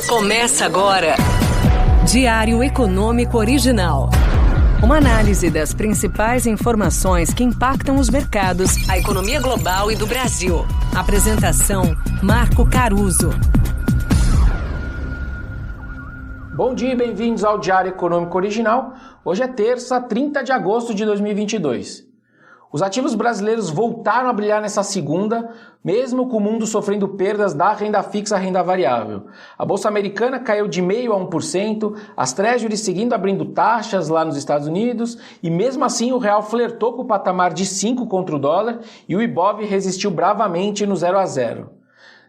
Começa agora. Diário Econômico Original. Uma análise das principais informações que impactam os mercados, a economia global e do Brasil. Apresentação: Marco Caruso. Bom dia e bem-vindos ao Diário Econômico Original. Hoje é terça, 30 de agosto de 2022. Os ativos brasileiros voltaram a brilhar nessa segunda, mesmo com o mundo sofrendo perdas da renda fixa à renda variável. A Bolsa Americana caiu de 0,5% a 1%, as Treasuries seguindo abrindo taxas lá nos Estados Unidos, e mesmo assim o real flertou com o patamar de 5 contra o dólar e o Ibov resistiu bravamente no 0 a 0.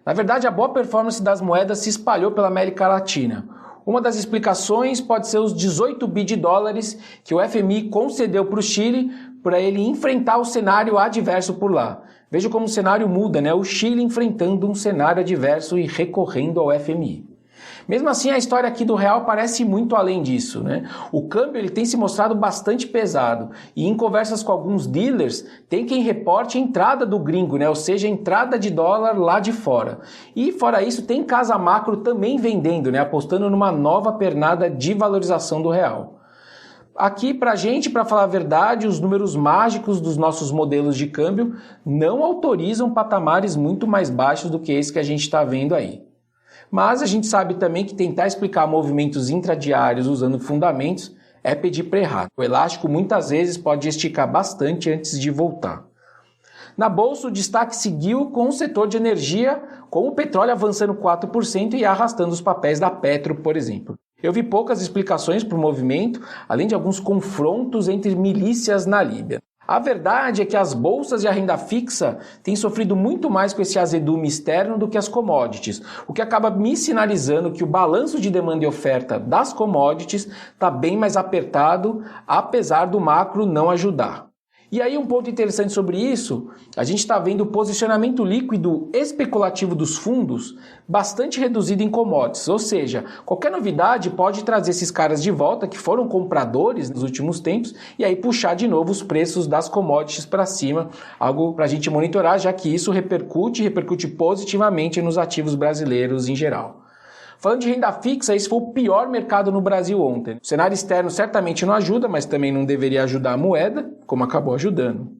Na verdade, a boa performance das moedas se espalhou pela América Latina. Uma das explicações pode ser os 18 bi de dólares que o FMI concedeu para o Chile para ele enfrentar o cenário adverso por lá. Veja como o cenário muda, né? O Chile enfrentando um cenário adverso e recorrendo ao FMI. Mesmo assim, a história aqui do real parece muito além disso, né? O câmbio ele tem se mostrado bastante pesado e em conversas com alguns dealers tem quem reporte a entrada do gringo, né? Ou seja, a entrada de dólar lá de fora. E fora isso, tem casa macro também vendendo, né? Apostando numa nova pernada de valorização do real. Aqui pra gente, para falar a verdade, os números mágicos dos nossos modelos de câmbio não autorizam patamares muito mais baixos do que esse que a gente está vendo aí. Mas a gente sabe também que tentar explicar movimentos intradiários usando fundamentos é pedir para errar. O elástico muitas vezes pode esticar bastante antes de voltar. Na bolsa, o destaque seguiu com o setor de energia, com o petróleo avançando 4% e arrastando os papéis da Petro, por exemplo. Eu vi poucas explicações para o movimento, além de alguns confrontos entre milícias na Líbia. A verdade é que as bolsas e a renda fixa têm sofrido muito mais com esse azedume externo do que as commodities, o que acaba me sinalizando que o balanço de demanda e oferta das commodities está bem mais apertado, apesar do macro não ajudar. E aí um ponto interessante sobre isso, a gente está vendo o posicionamento líquido especulativo dos fundos bastante reduzido em commodities, ou seja, qualquer novidade pode trazer esses caras de volta que foram compradores nos últimos tempos e aí puxar de novo os preços das commodities para cima, algo para a gente monitorar, já que isso repercute positivamente nos ativos brasileiros em geral. Falando de renda fixa, esse foi o pior mercado no Brasil ontem. O cenário externo certamente não ajuda, mas também não deveria ajudar a moeda, como acabou ajudando.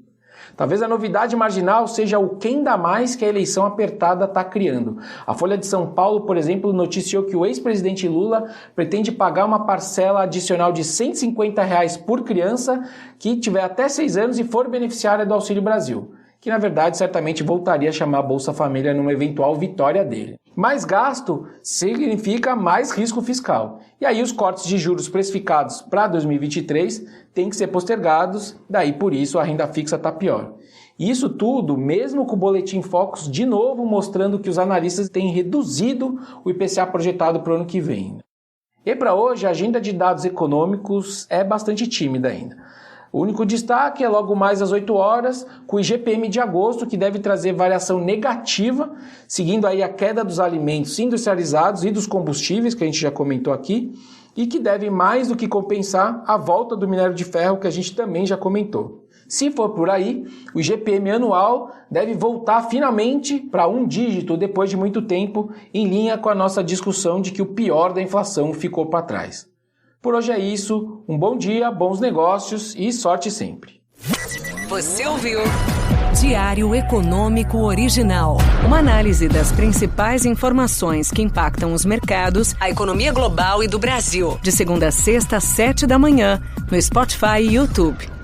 Talvez a novidade marginal seja o quem dá mais que a eleição apertada está criando. A Folha de São Paulo, por exemplo, noticiou que o ex-presidente Lula pretende pagar uma parcela adicional de R$ 150 por criança que tiver até 6 anos e for beneficiária do Auxílio Brasil, que na verdade certamente voltaria a chamar a Bolsa Família numa eventual vitória dele. Mais gasto significa mais risco fiscal. E aí os cortes de juros precificados para 2023 têm que ser postergados, daí por isso a renda fixa está pior. E isso tudo, mesmo com o Boletim Focus de novo mostrando que os analistas têm reduzido o IPCA projetado para o ano que vem. E para hoje a agenda de dados econômicos é bastante tímida ainda. O único destaque é logo mais às 8 horas, com o IGPM de agosto, que deve trazer variação negativa, seguindo aí a queda dos alimentos industrializados e dos combustíveis, que a gente já comentou aqui, e que deve mais do que compensar a volta do minério de ferro, que a gente também já comentou. Se for por aí, o IGPM anual deve voltar finalmente para um dígito depois de muito tempo, em linha com a nossa discussão de que o pior da inflação ficou para trás. Por hoje é isso, um bom dia, bons negócios e sorte sempre. Você ouviu Diário Econômico Original. Uma análise das principais informações que impactam os mercados, a economia global e do Brasil. De segunda a sexta, às 7 da manhã, no Spotify e YouTube.